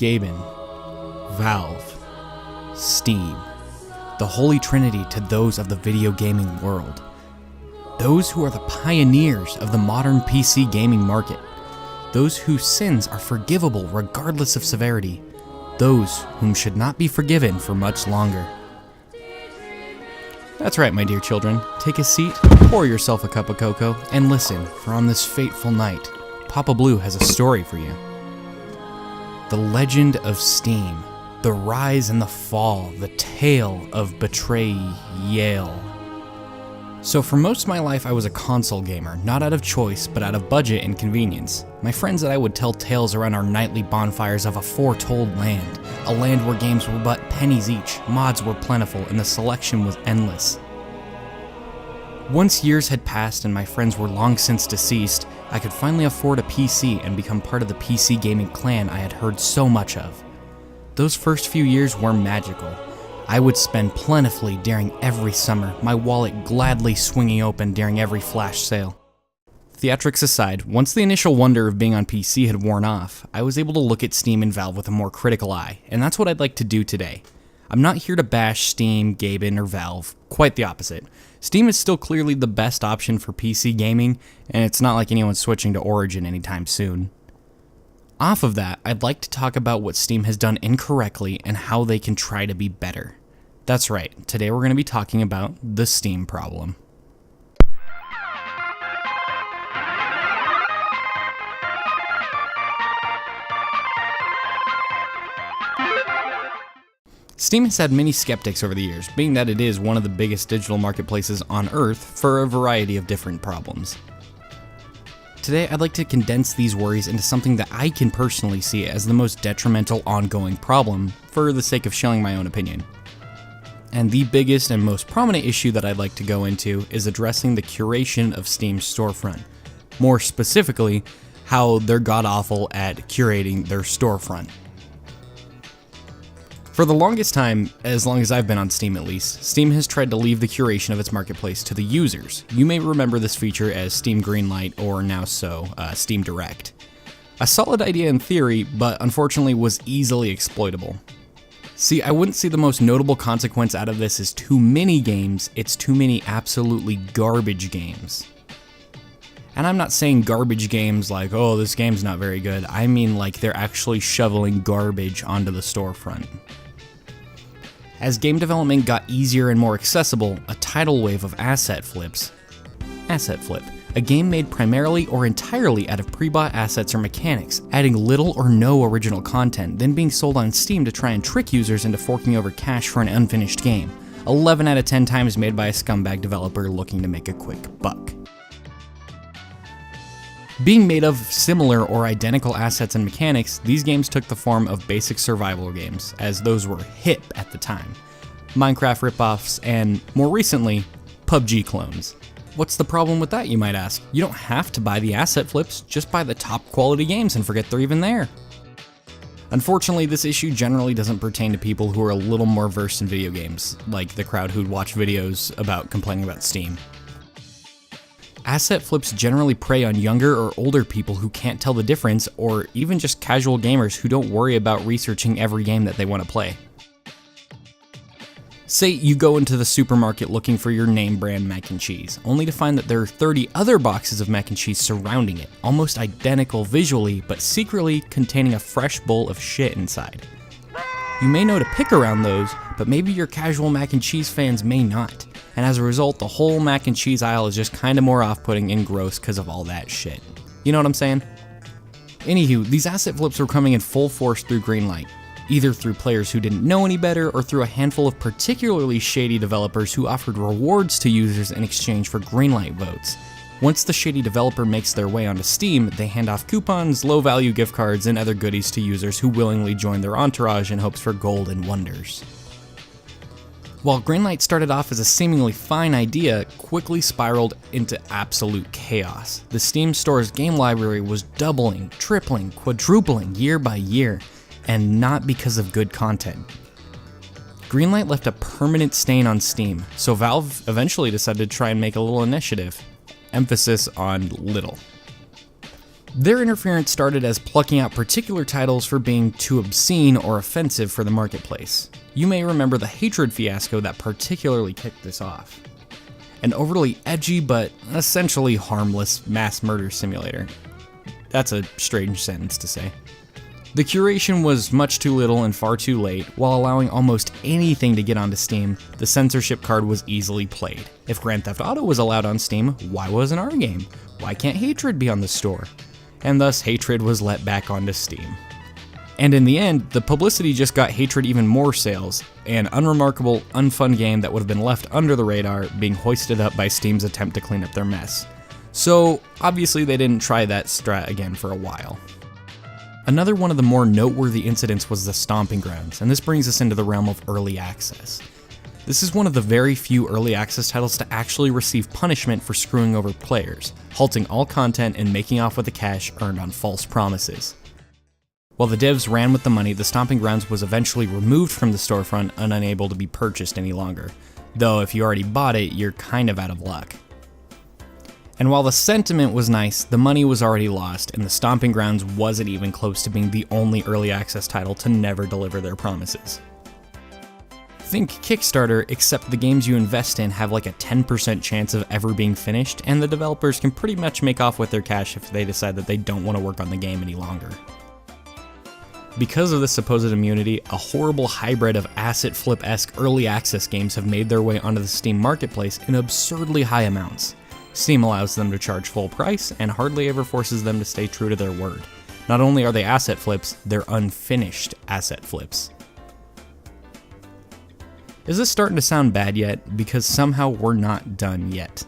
Gaben, Valve, Steam, the holy trinity to those of the video gaming world. Those who are the pioneers of the modern PC gaming market. Those whose sins are forgivable regardless of severity. Those whom should not be forgiven for much longer. That's right, my dear children. Take a seat, pour yourself a cup of cocoa, and listen, for on this fateful night, Papa Blue has a story for you. The legend of Steam. The rise and the fall. The tale of betrayal. So for most of my life, I was a console gamer, not out of choice, but out of budget and convenience. My friends and I would tell tales around our nightly bonfires of a foretold land, a land where games were but pennies each, mods were plentiful, and the selection was endless. Once years had passed and my friends were long since deceased, I could finally afford a PC and become part of the PC gaming clan I had heard so much of. Those first few years were magical. I would spend plentifully during every summer, my wallet gladly swinging open during every flash sale. Theatrics aside, once the initial wonder of being on PC had worn off, I was able to look at Steam and Valve with a more critical eye, and that's what I'd like to do today. I'm not here to bash Steam, Gaben, or Valve, quite the opposite. Steam is still clearly the best option for PC gaming, and it's not like anyone's switching to Origin anytime soon. Off of that, I'd like to talk about what Steam has done incorrectly and how they can try to be better. That's right, today we're going to be talking about the Steam problem. Steam has had many skeptics over the years, being that it is one of the biggest digital marketplaces on Earth for a variety of different problems. Today, I'd like to condense these worries into something that I can personally see as the most detrimental ongoing problem, for the sake of showing my own opinion. And the biggest and most prominent issue that I'd like to go into is addressing the curation of Steam's storefront. More specifically, how they're god-awful at curating their storefront. For the longest time, as long as I've been on Steam at least, Steam has tried to leave the curation of its marketplace to the users. You may remember this feature as Steam Greenlight, or now Steam Direct. A solid idea in theory, but unfortunately was easily exploitable. See, I wouldn't say the most notable consequence out of this is too many games, it's too many absolutely garbage games. And I'm not saying garbage games like, oh, this game's not very good. I mean like they're actually shoveling garbage onto the storefront. As game development got easier and more accessible, a tidal wave of asset flips. Asset Flip, a game made primarily or entirely out of pre-bought assets or mechanics, adding little or no original content, then being sold on Steam to try and trick users into forking over cash for an unfinished game. 11 out of 10 times made by a scumbag developer looking to make a quick buck. Being made of similar or identical assets and mechanics, these games took the form of basic survival games, as those were hip at the time. Minecraft ripoffs, and, more recently, PUBG clones. What's the problem with that, you might ask? You don't have to buy the asset flips, just buy the top quality games and forget they're even there. Unfortunately, this issue generally doesn't pertain to people who are a little more versed in video games, like the crowd who'd watch videos about complaining about Steam. Asset flips generally prey on younger or older people who can't tell the difference, or even just casual gamers who don't worry about researching every game that they want to play. Say you go into the supermarket looking for your name brand mac and cheese, only to find that there are 30 other boxes of mac and cheese surrounding it, almost identical visually, but secretly containing a fresh bowl of shit inside. You may know to pick around those, but maybe your casual mac and cheese fans may not. And as a result, the whole mac and cheese aisle is just kinda more off-putting and gross because of all that shit. You know what I'm saying? Anywho, these asset flips were coming in full force through Greenlight, either through players who didn't know any better or through a handful of particularly shady developers who offered rewards to users in exchange for Greenlight votes. Once the shady developer makes their way onto Steam, they hand off coupons, low-value gift cards, and other goodies to users who willingly join their entourage in hopes for gold and wonders. While Greenlight started off as a seemingly fine idea, quickly spiraled into absolute chaos. The Steam store's game library was doubling, tripling, quadrupling year by year, and not because of good content. Greenlight left a permanent stain on Steam, so Valve eventually decided to try and make a little initiative. Emphasis on little. Their interference started as plucking out particular titles for being too obscene or offensive for the marketplace. You may remember the Hatred fiasco that particularly kicked this off. An overly edgy but essentially harmless mass murder simulator. That's a strange sentence to say. The curation was much too little and far too late. While allowing almost anything to get onto Steam, the censorship card was easily played. If Grand Theft Auto was allowed on Steam, why wasn't our game? Why can't Hatred be on the store? And thus Hatred was let back onto Steam. And in the end, the publicity just got Hatred even more sales, an unremarkable, unfun game that would have been left under the radar, being hoisted up by Steam's attempt to clean up their mess. So obviously they didn't try that strat again for a while. Another one of the more noteworthy incidents was the Stomping Grounds, and this brings us into the realm of early access. This is one of the very few early access titles to actually receive punishment for screwing over players, halting all content and making off with the cash earned on false promises. While the devs ran with the money, the Stomping Grounds was eventually removed from the storefront and unable to be purchased any longer, though if you already bought it, you're kind of out of luck. And while the sentiment was nice, the money was already lost, and the Stomping Grounds wasn't even close to being the only early access title to never deliver their promises. Think Kickstarter, except the games you invest in have like a 10% chance of ever being finished, and the developers can pretty much make off with their cash if they decide that they don't want to work on the game any longer. Because of this supposed immunity, a horrible hybrid of asset flip-esque early access games have made their way onto the Steam marketplace in absurdly high amounts. Steam allows them to charge full price and hardly ever forces them to stay true to their word. Not only are they asset flips, they're unfinished asset flips. Is this starting to sound bad yet? Because somehow we're not done yet.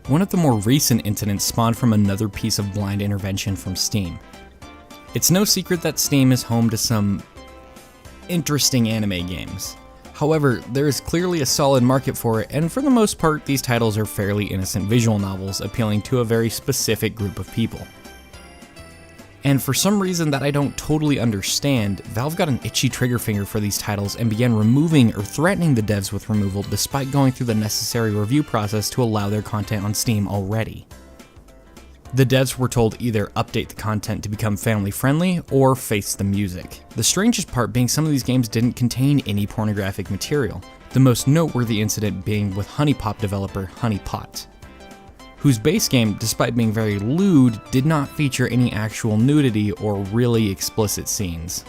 One of the more recent incidents spawned from another piece of blind intervention from Steam. It's no secret that Steam is home to some interesting anime games. However, there is clearly a solid market for it, and for the most part, these titles are fairly innocent visual novels appealing to a very specific group of people. And for some reason that I don't totally understand, Valve got an itchy trigger finger for these titles and began removing or threatening the devs with removal despite going through the necessary review process to allow their content on Steam already. The devs were told either update the content to become family friendly or face the music. The strangest part being some of these games didn't contain any pornographic material, the most noteworthy incident being with HuniePop developer HuniePot, whose base game, despite being very lewd, did not feature any actual nudity or really explicit scenes.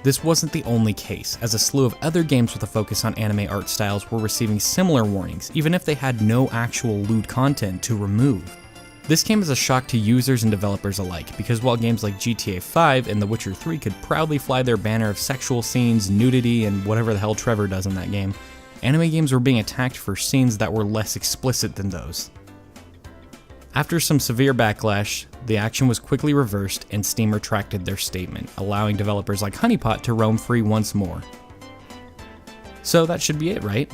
This wasn't the only case, as a slew of other games with a focus on anime art styles were receiving similar warnings, even if they had no actual lewd content to remove. This came as a shock to users and developers alike, because while games like GTA 5 and The Witcher 3 could proudly fly their banner of sexual scenes, nudity, and whatever the hell Trevor does in that game, anime games were being attacked for scenes that were less explicit than those. After some severe backlash, the action was quickly reversed and Steam retracted their statement, allowing developers like HuniePot to roam free once more. So that should be it, right?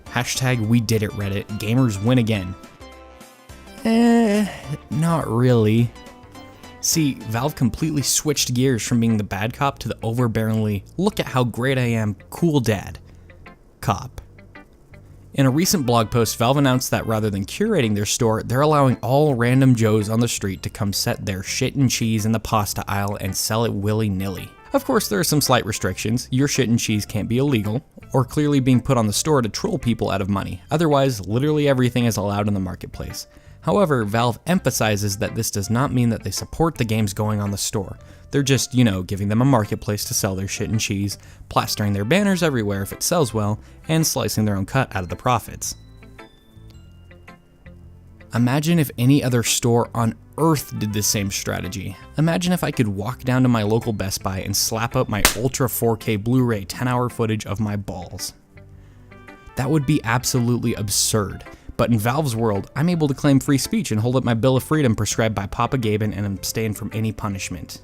Hashtag we did it, Reddit. Gamers win again. Not really. See, Valve completely switched gears from being the bad cop to the overbearingly, look at how great I am, cool dad cop. In a recent blog post, Valve announced that rather than curating their store, they're allowing all random Joes on the street to come set their shit and cheese in the pasta aisle and sell it willy-nilly. Of course, there are some slight restrictions. Your shit and cheese can't be illegal, or clearly being put on the store to troll people out of money. Otherwise, literally everything is allowed in the marketplace. However, Valve emphasizes that this does not mean that they support the games going on the store. They're just, giving them a marketplace to sell their shit and cheese, plastering their banners everywhere if it sells well, and slicing their own cut out of the profits. Imagine if any other store on earth did the same strategy. Imagine if I could walk down to my local Best Buy and slap up my Ultra 4K Blu-ray 10-hour footage of my balls. That would be absolutely absurd. But in Valve's world, I'm able to claim free speech and hold up my Bill of Freedom prescribed by Papa Gaben and abstain from any punishment.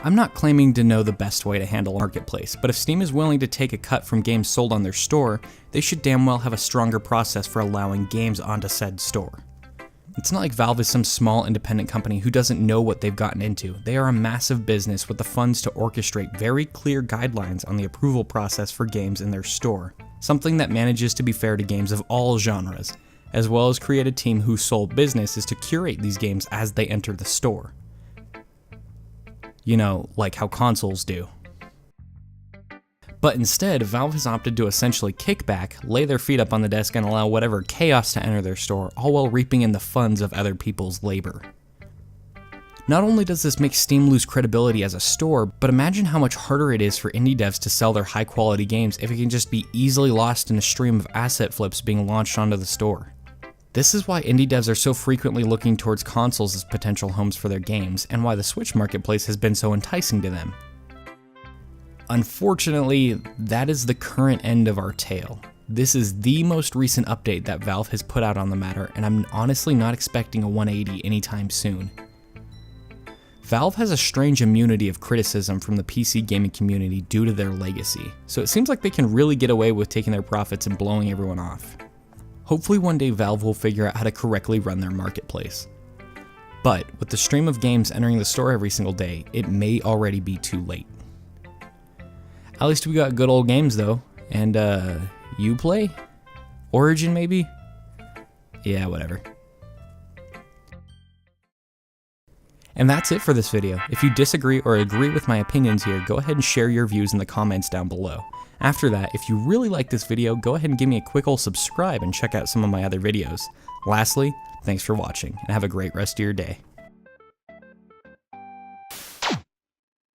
I'm not claiming to know the best way to handle a marketplace, but if Steam is willing to take a cut from games sold on their store, they should damn well have a stronger process for allowing games onto said store. It's not like Valve is some small independent company who doesn't know what they've gotten into. They are a massive business with the funds to orchestrate very clear guidelines on the approval process for games in their store. Something that manages to be fair to games of all genres, as well as create a team whose sole business is to curate these games as they enter the store. You know, like how consoles do. But instead, Valve has opted to essentially kick back, lay their feet up on the desk, and allow whatever chaos to enter their store, all while reaping in the funds of other people's labor. Not only does this make Steam lose credibility as a store, but imagine how much harder it is for indie devs to sell their high quality games if it can just be easily lost in a stream of asset flips being launched onto the store. This is why indie devs are so frequently looking towards consoles as potential homes for their games, and why the Switch marketplace has been so enticing to them. Unfortunately, that is the current end of our tale. This is the most recent update that Valve has put out on the matter, and I'm honestly not expecting a 180 anytime soon. Valve has a strange immunity of criticism from the PC gaming community due to their legacy, so it seems like they can really get away with taking their profits and blowing everyone off. Hopefully one day Valve will figure out how to correctly run their marketplace. But with the stream of games entering the store every single day, it may already be too late. At least we got good old games though, and Uplay? Origin maybe? Yeah, whatever. And that's it for this video. If you disagree or agree with my opinions here, go ahead and share your views in the comments down below. After that, if you really like this video, go ahead and give me a quick ol' subscribe and check out some of my other videos. Lastly, thanks for watching, and have a great rest of your day.